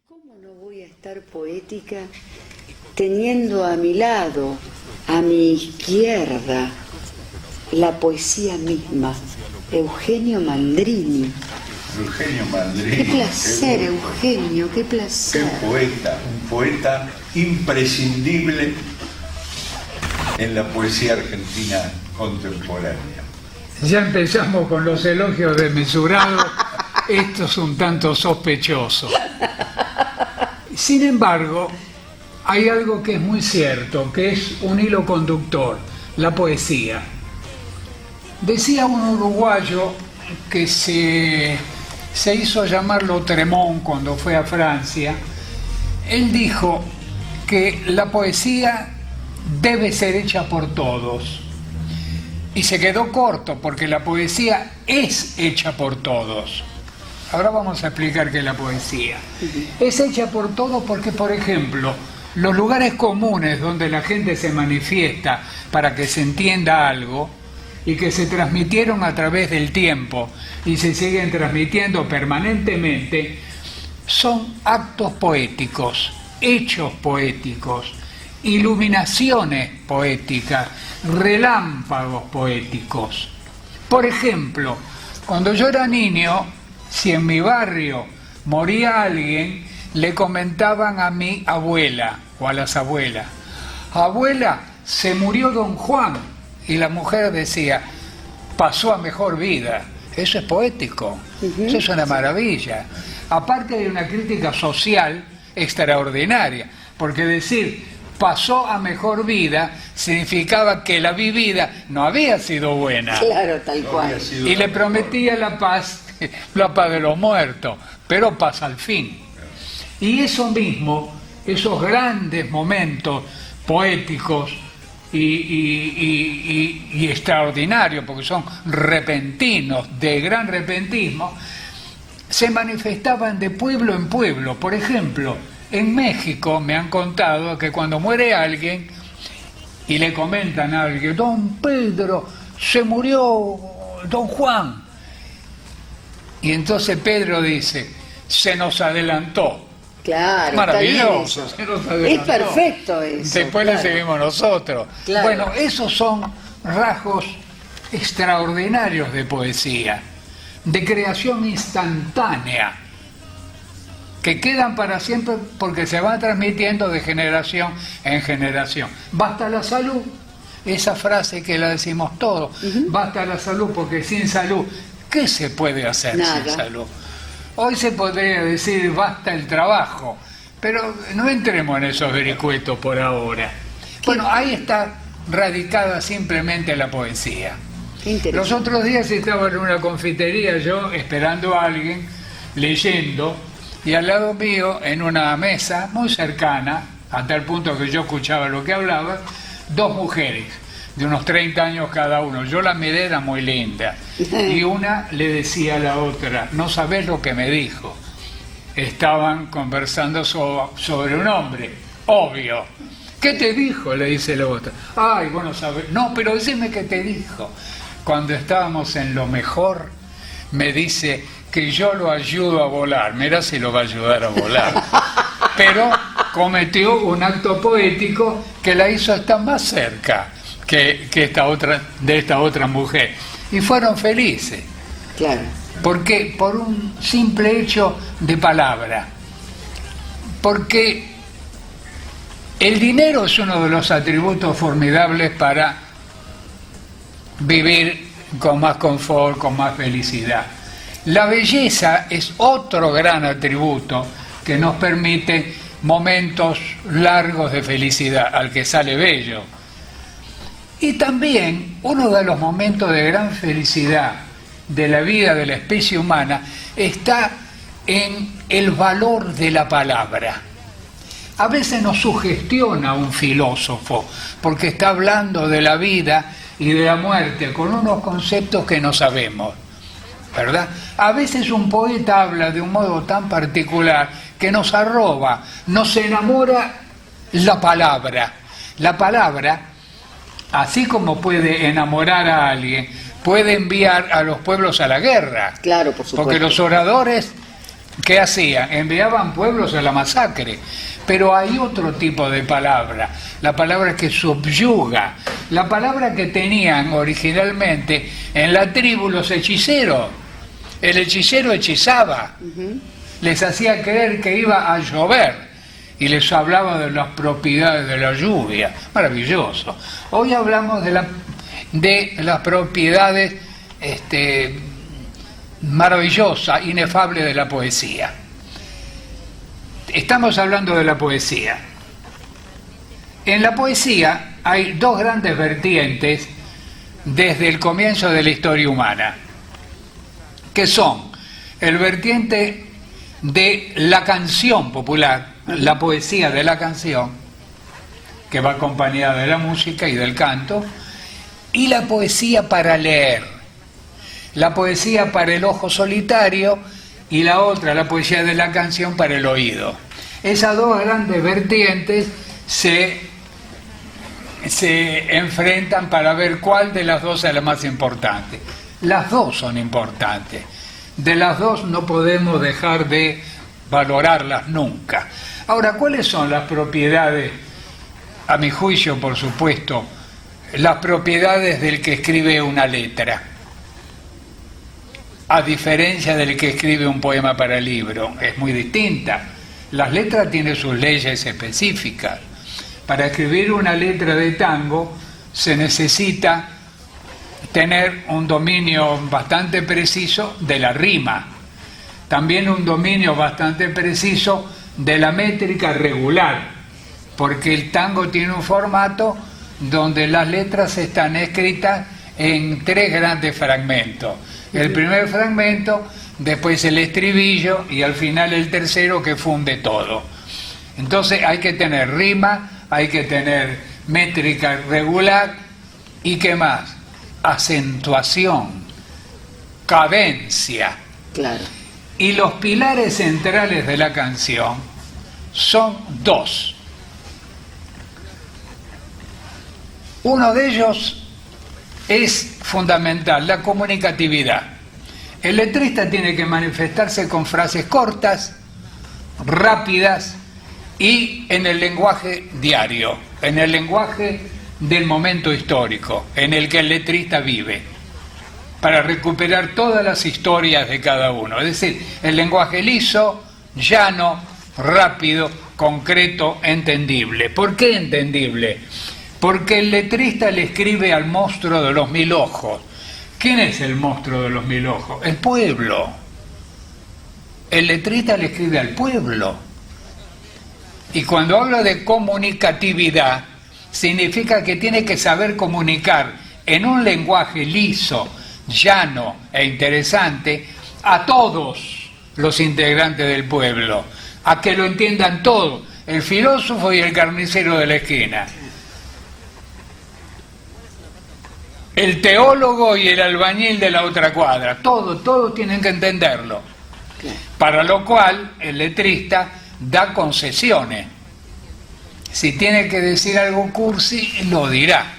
¿Cómo no voy a estar poética teniendo a mi lado, a mi izquierda, la poesía misma? Eugenio Mandrini. Eugenio Mandrini. Qué placer, Eugenio, qué placer. Un poeta imprescindible en la poesía argentina contemporánea. Ya empezamos con los elogios desmesurados. Esto es un tanto sospechoso. Sin embargo, hay algo que es muy cierto, que es un hilo conductor, la poesía. Decía un uruguayo que se hizo llamar Lautremont cuando fue a Francia. Él dijo que la poesía debe ser hecha por todos. Y se quedó corto, porque la poesía es hecha por todos. Ahora vamos a explicar qué es la poesía. Es hecha por todos porque, por ejemplo, los lugares comunes donde la gente se manifiesta para que se entienda algo y que se transmitieron a través del tiempo y se siguen transmitiendo permanentemente, son actos poéticos, hechos poéticos, iluminaciones poéticas, relámpagos poéticos. Por ejemplo, cuando yo era niño, si en mi barrio moría alguien, le comentaban a mi abuela o a las abuelas: abuela, se murió don Juan, y la mujer decía, pasó a mejor vida. Eso es poético, eso es una maravilla. Aparte de una crítica social extraordinaria, porque decir pasó a mejor vida significaba que la vivida no había sido buena. Claro, tal cual. Y le prometía la paz de los muertos, pero paz al fin. Y eso mismo, esos grandes momentos poéticos y extraordinarios, porque son repentinos, de gran repentismo, se manifestaban de pueblo en pueblo. Por ejemplo, en México me han contado que cuando muere alguien y le comentan a alguien: don Pedro, se murió don Juan. Y entonces Pedro dice: se nos adelantó. Claro, maravilloso, se nos adelantó. Es perfecto eso. Después claro. le seguimos nosotros. Claro. Bueno, esos son rasgos extraordinarios de poesía, de creación instantánea, que quedan para siempre porque se van transmitiendo de generación en generación. Basta la salud, esa frase que la decimos todos, basta la salud, porque sin salud, ¿qué se puede hacer Nada. sin salud? Hoy se podría decir basta el trabajo, pero no entremos en esos vericuetos por ahora. Bueno, ahí está radicada simplemente la poesía. Los otros días estaba en una confitería yo esperando a alguien, leyendo, y al lado mío, en una mesa muy cercana, a tal punto que yo escuchaba lo que hablaba, dos mujeres de unos 30 años cada uno. Yo la miré, era muy linda. Y una le decía a la otra: no sabés lo que me dijo. Estaban conversando sobre un hombre, obvio. ¿Qué te dijo?, le dice la otra. Ay, bueno, sabes. No, pero decime qué te dijo. Cuando estábamos en lo mejor, me dice que yo lo ayudo a volar. Mira si lo va a ayudar a volar. Pero cometió un acto poético que la hizo estar más cerca que esta otra mujer. Y fueron felices. Claro. ¿Por qué? Por un simple hecho de palabra. Porque el dinero es uno de los atributos formidables para vivir con más confort, con más felicidad. La belleza es otro gran atributo que nos permite momentos largos de felicidad, al que sale bello. Y también uno de los momentos de gran felicidad de la vida de la especie humana está en el valor de la palabra. A veces nos sugestiona un filósofo porque está hablando de la vida y de la muerte con unos conceptos que no sabemos, ¿verdad? A veces un poeta habla de un modo tan particular que nos arroba, nos enamora la palabra. La palabra, así como puede enamorar a alguien, puede enviar a los pueblos a la guerra. Claro, por supuesto. Porque los oradores ¿qué hacían? Enviaban pueblos a la masacre. Pero hay otro tipo de palabra, la palabra que subyuga, la palabra que tenían originalmente en la tribu los hechiceros. El hechicero hechizaba, les hacía creer que iba a llover y les hablaba de las propiedades de la lluvia. Maravilloso. Hoy hablamos de las propiedades maravillosas, inefables de la poesía. Estamos hablando de la poesía. En la poesía hay dos grandes vertientes desde el comienzo de la historia humana, que son el vertiente de la canción popular, la poesía de la canción, que va acompañada de la música y del canto, y la poesía para leer, la poesía para el ojo solitario, y la otra, la poesía de la canción para el oído. Esas dos grandes vertientes se enfrentan para ver cuál de las dos es la más importante. Las dos son importantes. De las dos no podemos dejar de valorarlas nunca. Ahora, ¿cuáles son las propiedades, a mi juicio, por supuesto, las propiedades del que escribe una letra? A diferencia del que escribe un poema para libro, es muy distinta. Las letras tienen sus leyes específicas. Para escribir una letra de tango se necesita tener un dominio bastante preciso de la rima, también un dominio bastante preciso de la métrica regular, porque el tango tiene un formato donde las letras están escritas en tres grandes fragmentos. El primer fragmento, después el estribillo y al final el tercero que funde todo. Entonces hay que tener rima, hay que tener métrica regular y ¿qué más? Acentuación, cadencia. Claro. Y los pilares centrales de la canción son dos. Uno de ellos es fundamental, la comunicatividad. El letrista tiene que manifestarse con frases cortas, rápidas y en el lenguaje diario, en el lenguaje del momento histórico en el que el letrista vive, para recuperar todas las historias de cada uno. Es decir, el lenguaje liso, llano, rápido, concreto, entendible. ¿Por qué entendible? Porque el letrista le escribe al monstruo de los 1000 ojos. ¿Quién es el monstruo de los 1000 ojos? El pueblo. El letrista le escribe al pueblo. Y cuando habla de comunicatividad, significa que tiene que saber comunicar en un lenguaje liso, llano e interesante a todos los integrantes del pueblo, a que lo entiendan todos, el filósofo y el carnicero de la esquina, el teólogo y el albañil de la otra cuadra, todos tienen que entenderlo. Para lo cual el letrista da concesiones. Si tiene que decir algo cursi, lo dirá.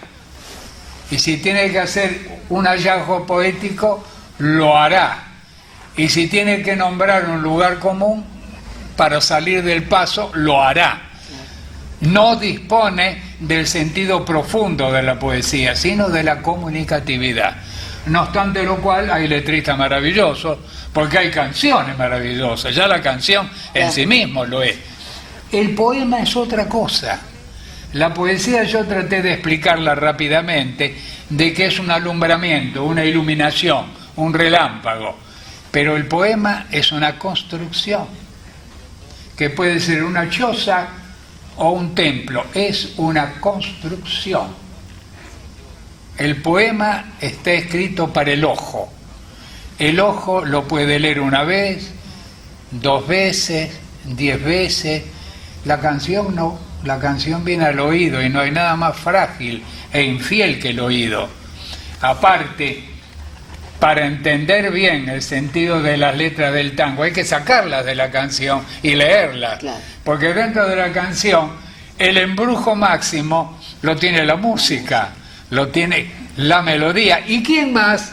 Y si tiene que hacer un hallazgo poético, lo hará. Y si tiene que nombrar un lugar común para salir del paso, lo hará. No dispone del sentido profundo de la poesía, sino de la comunicatividad. No obstante lo cual, hay letristas maravillosos, porque hay canciones maravillosas. Ya la canción en sí mismo lo es. El poema es otra cosa. La poesía yo traté de explicarla rápidamente, de que es un alumbramiento, una iluminación, un relámpago. Pero el poema es una construcción, que puede ser una choza o un templo. Es una construcción. El poema está escrito para el ojo. El ojo lo puede leer una vez, 2 veces, 10 veces. La canción no. La canción viene al oído y no hay nada más frágil e infiel que el oído. Aparte, para entender bien el sentido de las letras del tango, hay que sacarlas de la canción y leerlas. Claro. Porque dentro de la canción, el embrujo máximo lo tiene la música, lo tiene la melodía. ¿Y quién más?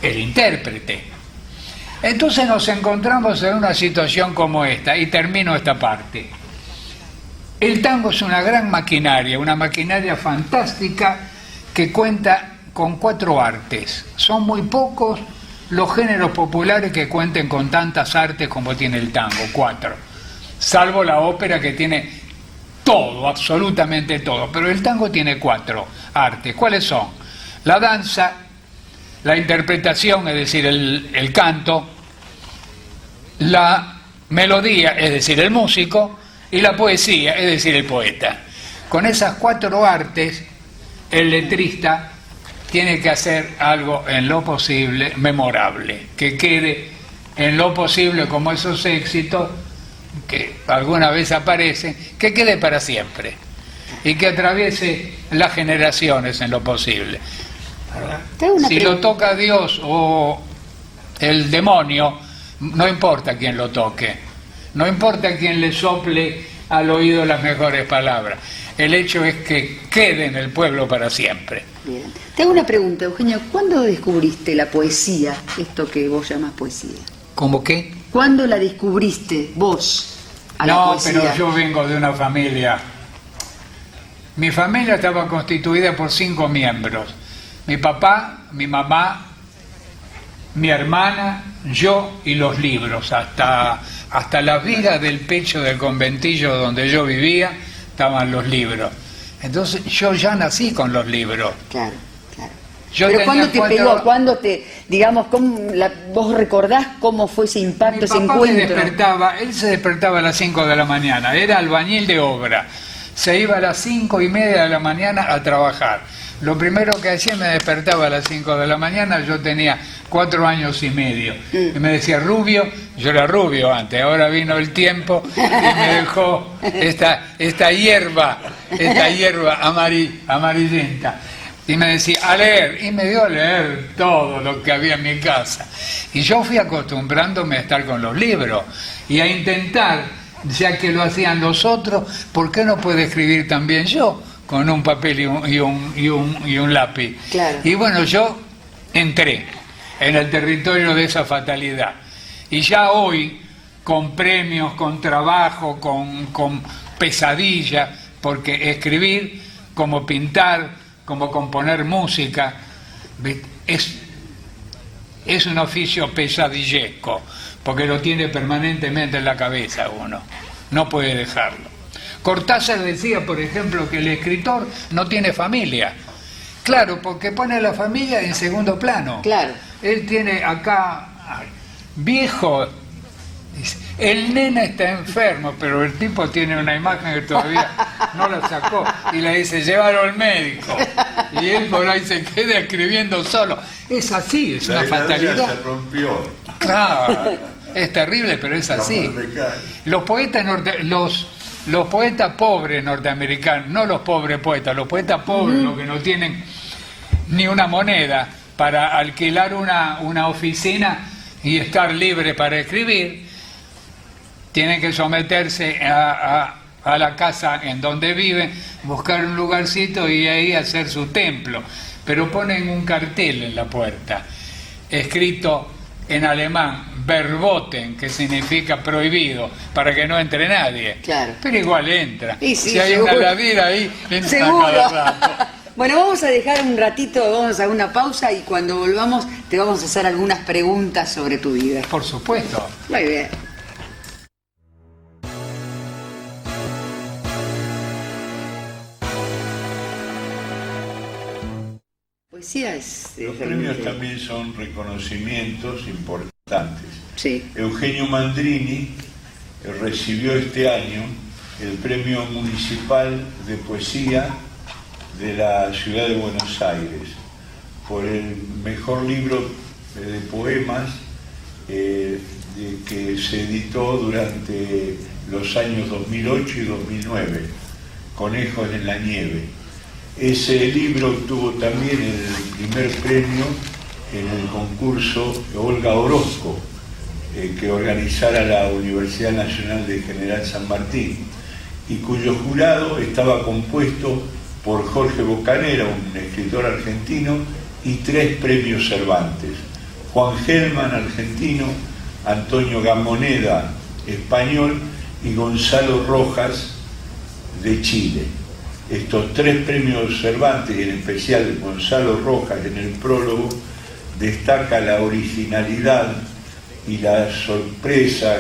El intérprete. Entonces nos encontramos en una situación como esta, y termino esta parte. El tango es una gran maquinaria, una maquinaria fantástica que cuenta con 4 artes. Son muy pocos los géneros populares que cuenten con tantas artes como tiene el tango, 4. Salvo la ópera, que tiene todo, absolutamente todo. Pero el tango tiene 4 artes. ¿Cuáles son? La danza, la interpretación, es decir, el canto, la melodía, es decir, el músico, y la poesía, es decir, el poeta. Con esas 4 artes, el letrista tiene que hacer algo en lo posible memorable, que quede en lo posible como esos éxitos que alguna vez aparecen, que quede para siempre y que atraviese las generaciones en lo posible. Si lo toca Dios o el demonio, no importa quién lo toque, no importa quién le sople al oído las mejores palabras, el hecho es que quede en el pueblo para siempre. Bien. Te hago una pregunta, Eugenio, ¿cuándo descubriste la poesía, esto que vos llamas poesía? ¿Cómo qué? ¿Cuándo la descubriste vos a la poesía? No, pero yo vengo de una familia. Mi familia estaba constituida por 5 miembros. Mi papá, mi mamá, mi hermana, yo y los libros. Hasta la viga del pecho del conventillo donde yo vivía estaban los libros. Entonces yo ya nací con los libros. Claro, claro. Pero ¿cuándo te pegó? ¿Cuándo te, digamos, vos recordás cómo fue ese impacto, ese encuentro? Él se despertaba a las 5 de la mañana, era albañil de obra. Se iba a las 5:30 de la mañana a trabajar. Lo primero que hacía, me despertaba a las 5 de la mañana, yo tenía 4 años y medio. Y me decía, Rubio, yo era rubio antes, ahora vino el tiempo y me dejó esta hierba amarillenta. Y me decía, a leer, y me dio a leer todo lo que había en mi casa. Y yo fui acostumbrándome a estar con los libros y a intentar, ya que lo hacían los otros, ¿por qué no puedo escribir también yo? Con un papel y un lápiz. Claro. Y bueno, yo entré en el territorio de esa fatalidad. Y ya hoy, con premios, con trabajo, con pesadilla, porque escribir, como pintar, como componer música, es un oficio pesadillesco, porque lo tiene permanentemente en la cabeza uno. No puede dejarlo. Cortázar decía, por ejemplo, que el escritor no tiene familia. Claro, porque pone la familia en segundo plano. Claro. Él tiene acá, viejo, el nene está enfermo, pero el tipo tiene una imagen que todavía no la sacó y le dice, llévalo al médico. Y él por ahí se queda escribiendo solo. Es así, es una fatalidad. Se rompió. Claro, es terrible, pero es así. Los poetas los poetas pobres norteamericanos, no los pobres poetas, los poetas pobres, los que no tienen ni una moneda para alquilar una oficina y estar libre para escribir, tienen que someterse a la casa en donde viven, buscar un lugarcito y ahí hacer su templo. Pero ponen un cartel en la puerta, escrito en alemán, verboten, que significa prohibido, para que no entre nadie. Claro. Pero igual entra. Sí, si hay seguro. una ladera ahí, entra Seguro. cada rato. Bueno, vamos a dejar un ratito, vamos a una pausa y cuando volvamos te vamos a hacer algunas preguntas sobre tu vida. Por supuesto. Muy bien. Poesía es... Los premios también son reconocimientos importantes. Sí. Eugenio Mandrini recibió este año el Premio Municipal de Poesía de la Ciudad de Buenos Aires por el mejor libro de poemas que se editó durante los años 2008 y 2009, Conejos en la Nieve. Ese libro obtuvo también el primer premio en el concurso Olga Orozco, que organizara la Universidad Nacional de General San Martín, y cuyo jurado estaba compuesto por Jorge Bocanera, un escritor argentino, y 3 premios Cervantes, Juan Gelman, argentino, Antonio Gamoneda, español, y Gonzalo Rojas, de Chile. Estos 3 premios Cervantes, y en especial Gonzalo Rojas en el prólogo, destaca la originalidad y la sorpresa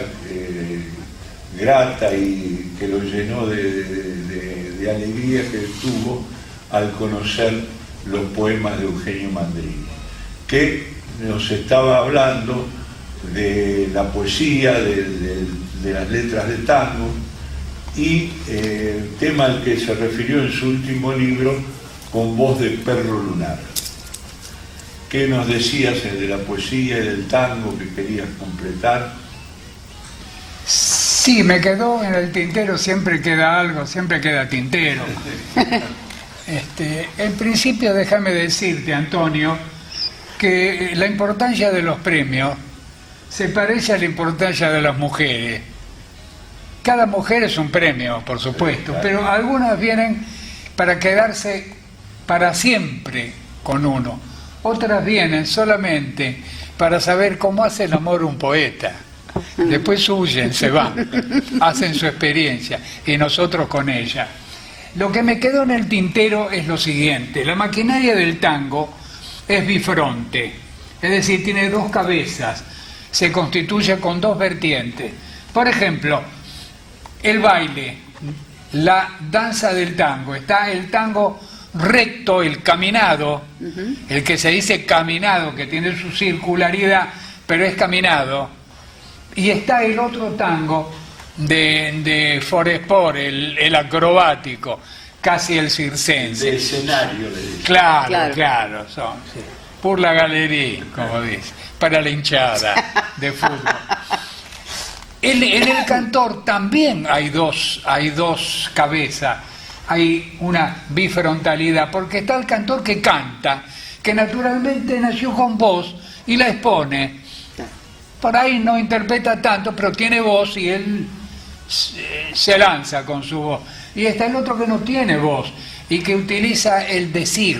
grata y que lo llenó de alegría que tuvo al conocer los poemas de Eugenio Mandrini, que nos estaba hablando de la poesía, de las letras de tango, y tema al que se refirió en su último libro, Con voz de perro lunar. ¿Qué nos decías de la poesía y del tango que querías completar? Sí, me quedó en el tintero, siempre queda algo, siempre queda tintero. En principio, déjame decirte, Antonio, que la importancia de los premios se parece a la importancia de las mujeres. Cada mujer es un premio, por supuesto, pero algunas vienen para quedarse para siempre con uno. Otras vienen solamente para saber cómo hace el amor un poeta. Después huyen, se van, hacen su experiencia y nosotros con ella. Lo que me quedó en el tintero es lo siguiente: la maquinaria del tango es bifronte, es decir, tiene 2 cabezas, se constituye con 2 vertientes. Por ejemplo, el baile, la danza del tango, está el tango recto, el caminado, el que se dice caminado, que tiene su circularidad, pero es caminado, y está el otro tango de Foresport, el acrobático, casi el circense. De escenario, le dice. Claro, son, sí. Por la galería, como dice, para la hinchada de fútbol. En el cantor también hay dos cabezas, hay una bifrontalidad, porque está el cantor que canta, que naturalmente nació con voz y la expone. Por ahí no interpreta tanto, pero tiene voz y él se lanza con su voz. Y está el otro que no tiene voz y que utiliza el decir,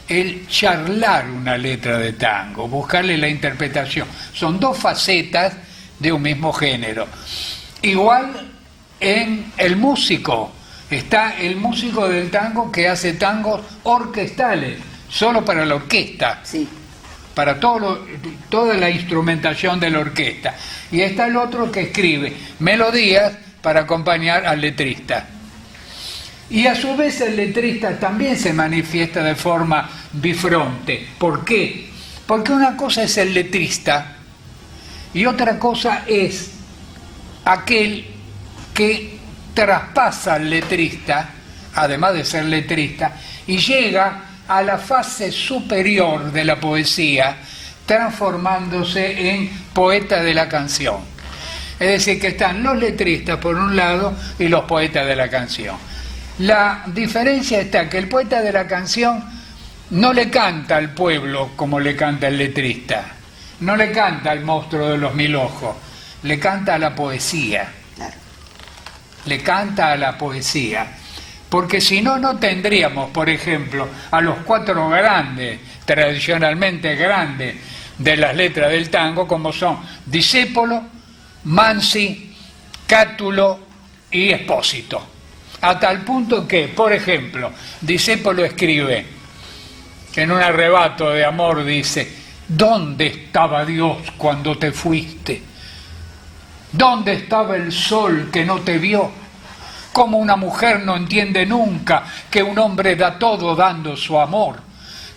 el charlar una letra de tango, buscarle la interpretación. Son 2 facetas de un mismo género. Igual en el músico, está el músico del tango que hace tangos orquestales, solo para la orquesta, Sí. para toda la instrumentación de la orquesta. Y está el otro que escribe melodías para acompañar al letrista. Y a su vez el letrista también se manifiesta de forma bifronte. ¿Por qué? Porque una cosa es el letrista y otra cosa es aquel que traspasa al letrista, además de ser letrista, y llega a la fase superior de la poesía, transformándose en poeta de la canción. Es decir, que están los letristas por un lado y los poetas de la canción. La diferencia está que el poeta de la canción no le canta al pueblo como le canta el letrista, no le canta al monstruo de los 1000 ojos, le canta a la poesía. Claro. Le canta a la poesía. Porque si no, no tendríamos, por ejemplo, a los 4 grandes, tradicionalmente grandes, de las letras del tango, como son Discépolo, Mansi, Cátulo y Espósito. A tal punto que, por ejemplo, Discépolo escribe, en un arrebato de amor dice: ¿dónde estaba Dios cuando te fuiste? ¿Dónde estaba el sol que no te vio? Como una mujer no entiende nunca que un hombre da todo dando su amor.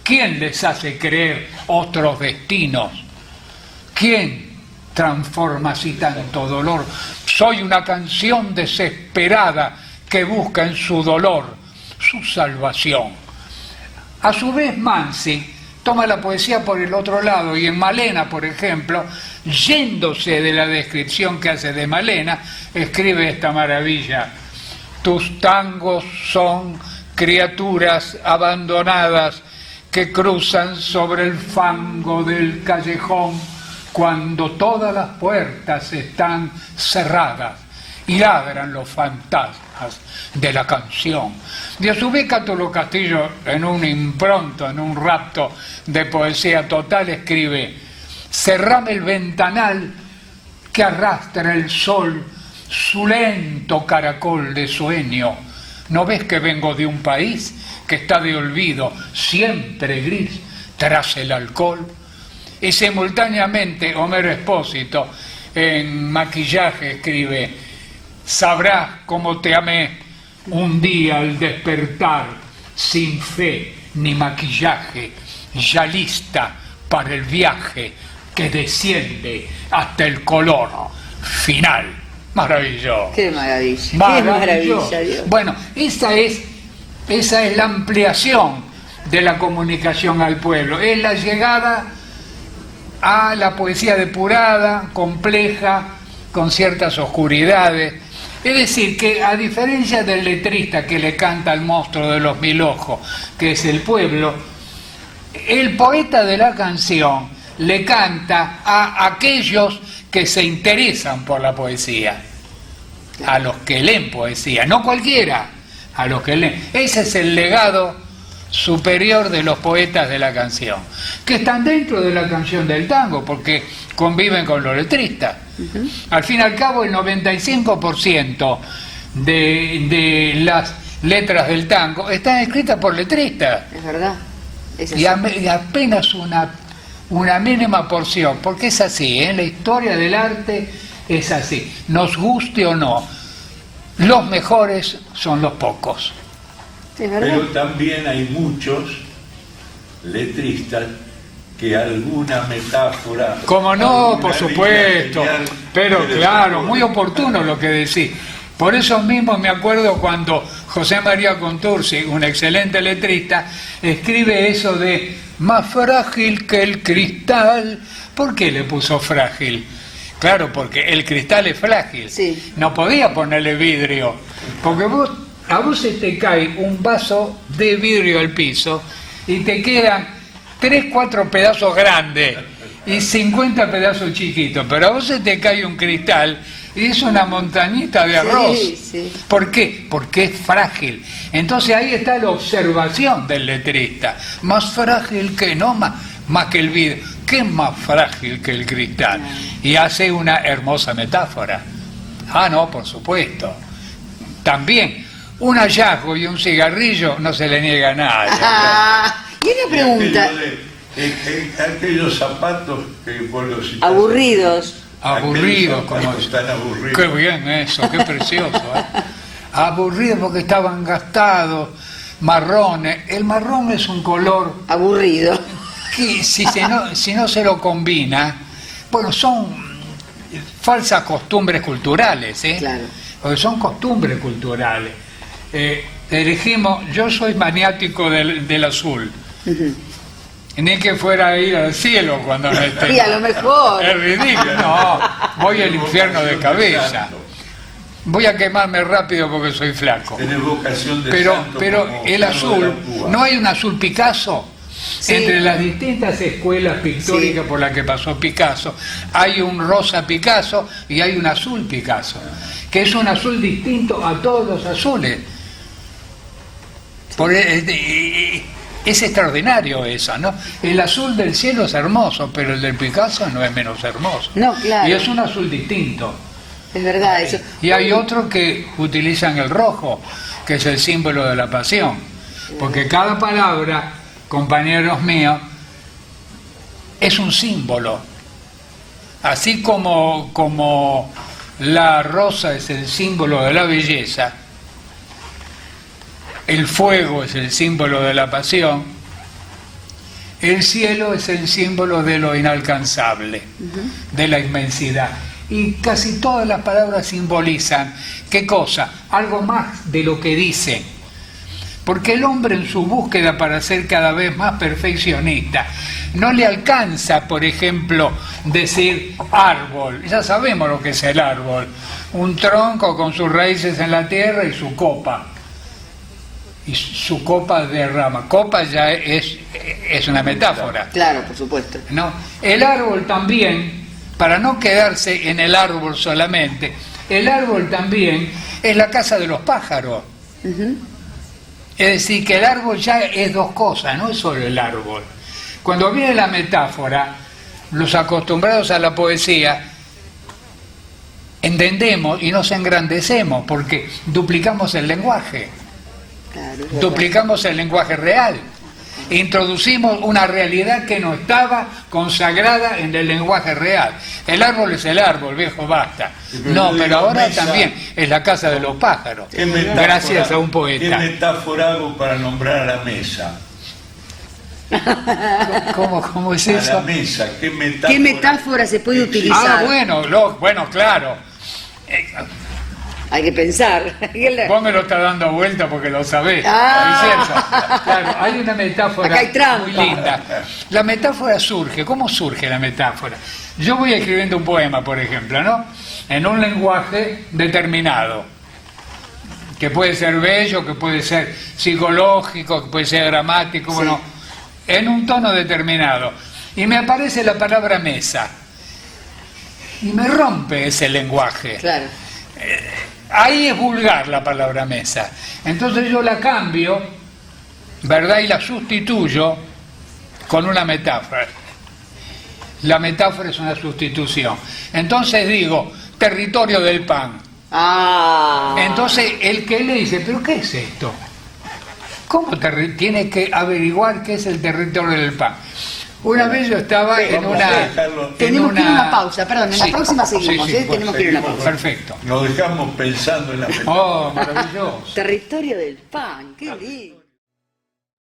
¿Quién les hace creer otros destinos? ¿Quién transforma así tanto dolor? Soy una canción desesperada que busca en su dolor su salvación. A su vez, Mansi toma la poesía por el otro lado y en Malena, por ejemplo, yéndose de la descripción que hace de Malena, escribe esta maravilla: tus tangos son criaturas abandonadas que cruzan sobre el fango del callejón cuando todas las puertas están cerradas y ladran los fantasmas de la canción. Y a su vez Cátulo Castillo, en un impronto, en un rapto de poesía total, escribe: cerrame el ventanal que arrastra el sol su lento caracol de sueño. ¿No ves que vengo de un país que está de olvido, siempre gris, tras el alcohol? Y simultáneamente Homero Expósito, en Maquillaje, escribe: sabrás cómo te amé un día al despertar, sin fe ni maquillaje, ya lista para el viaje que desciende hasta el color final. Maravilloso. Qué maravilla. Maravilloso. Qué maravilla, Dios. Bueno, esa es la ampliación de la comunicación al pueblo. Es la llegada a la poesía depurada, compleja, con ciertas oscuridades. Es decir, que a diferencia del letrista que le canta al monstruo de los 1000 ojos, que es el pueblo, el poeta de la canción le canta a aquellos que se interesan por la poesía, a los que leen poesía, no cualquiera, a los que leen. Ese es el legado superior de los poetas de la canción, que están dentro de la canción del tango, porque conviven con los letristas. Al fin y al cabo, el 95% de las letras del tango están escritas por letristas. Es verdad. Es así. Y apenas una mínima porción, porque es así, la historia del arte es así, nos guste o no, los mejores son los pocos. Es verdad. Pero también hay muchos letristas que alguna metáfora... Como no, alguna por línea supuesto, genial, pero claro, muy oportuno lo que decís. Por eso mismo me acuerdo cuando José María Contursi, un excelente letrista, escribe eso de más frágil que el cristal. ¿Por qué le puso frágil? Claro, porque el cristal es frágil. Sí. No podía ponerle vidrio, porque a vos se te cae un vaso de vidrio al piso y te quedan 3, 4 pedazos grandes y 50 pedazos chiquitos, pero a vos se te cae un cristal y es una montañita de arroz. Sí, sí. ¿Por qué? Porque es frágil. Entonces ahí está la observación del letrista. Más frágil que no, más que el vidrio. ¿Qué es más frágil que el cristal? Y hace una hermosa metáfora. Ah, no, por supuesto. También, un hallazgo y un cigarrillo no se le niega a nadie. Y una pregunta. Aquellos zapatos que vos los citaste. Aburridos. Aburrido, como están aburridos. Qué bien eso, qué precioso. Aburrido porque estaban gastados, marrones. El marrón es un color Aburrido. que si no se lo combina, bueno, son falsas costumbres culturales, Claro. porque son costumbres culturales. Elegimos, yo soy maniático del azul. Ni que fuera a ir al cielo cuando me esté. Y a lo mejor. Es ridículo, no, voy al infierno de cabeza. Voy a quemarme rápido porque soy flaco. Tenés vocación de Pero santo como el Carlos azul, de la Púa. ¿no hay un azul Picasso? Sí. Entre las distintas escuelas pictóricas por las que pasó Picasso, hay un rosa Picasso y hay un azul Picasso, que es un azul distinto a todos los azules. Es extraordinario eso, ¿no? El azul del cielo es hermoso, pero el del Picasso no es menos hermoso. No, claro. Y es un azul distinto. Es verdad eso. Y hay otros que utilizan el rojo, que es el símbolo de la pasión. Porque cada palabra, compañeros míos, es un símbolo. Así como la rosa es el símbolo de la belleza, el fuego es el símbolo de la pasión, el cielo es el símbolo de lo inalcanzable, de la inmensidad. Y casi todas las palabras simbolizan, ¿qué cosa? Algo más de lo que dicen. Porque el hombre en su búsqueda para ser cada vez más perfeccionista, no le alcanza, por ejemplo, decir árbol. Ya sabemos lo que es el árbol. Un tronco con sus raíces en la tierra y su copa. Y su copa de rama. Copa ya es una metáfora. Claro, por supuesto. ¿No? El árbol también, para no quedarse en el árbol solamente, el árbol también es la casa de los pájaros. Es decir, que el árbol ya es dos cosas, no es solo el árbol. Cuando viene la metáfora, los acostumbrados a la poesía entendemos y nos engrandecemos porque duplicamos el lenguaje, Claro, duplicamos el lenguaje real, introducimos una realidad que no estaba consagrada en el lenguaje real. El árbol es el árbol, viejo, basta. No, pero ahora también es la casa de los pájaros, gracias a un poeta. ¿Qué metáfora hago para nombrar a la mesa? ¿Cómo es A eso? la mesa, ¿qué ¿Qué metáfora se puede utilizar? Bueno, claro. Hay que pensar. Vos me lo estás dando vuelta porque lo sabés. Ah. Es cierto. Claro, hay una metáfora Acá hay trampa. muy linda. La metáfora surge. ¿Cómo surge la metáfora? Yo voy escribiendo un poema, por ejemplo, ¿no? En un lenguaje determinado, que puede ser bello, que puede ser psicológico, que puede ser gramático, bueno, en un tono determinado. Y me aparece la palabra mesa. Y me rompe ese lenguaje. Claro. Ahí es vulgar la palabra mesa. Entonces yo la cambio, ¿verdad? Y la sustituyo con una metáfora. La metáfora es una sustitución. Entonces digo, territorio del pan. Ah. Entonces el que le dice, ¿pero qué es esto? ¿Cómo tiene que averiguar qué es el territorio del pan? Una vez yo estaba en una... Tenemos que ir a una pausa, perdón, en la próxima seguimos, bueno, tenemos que ir a una pausa. Perfecto. Nos dejamos pensando en la metáfora. Oh, maravilloso. Territorio del pan, qué lindo.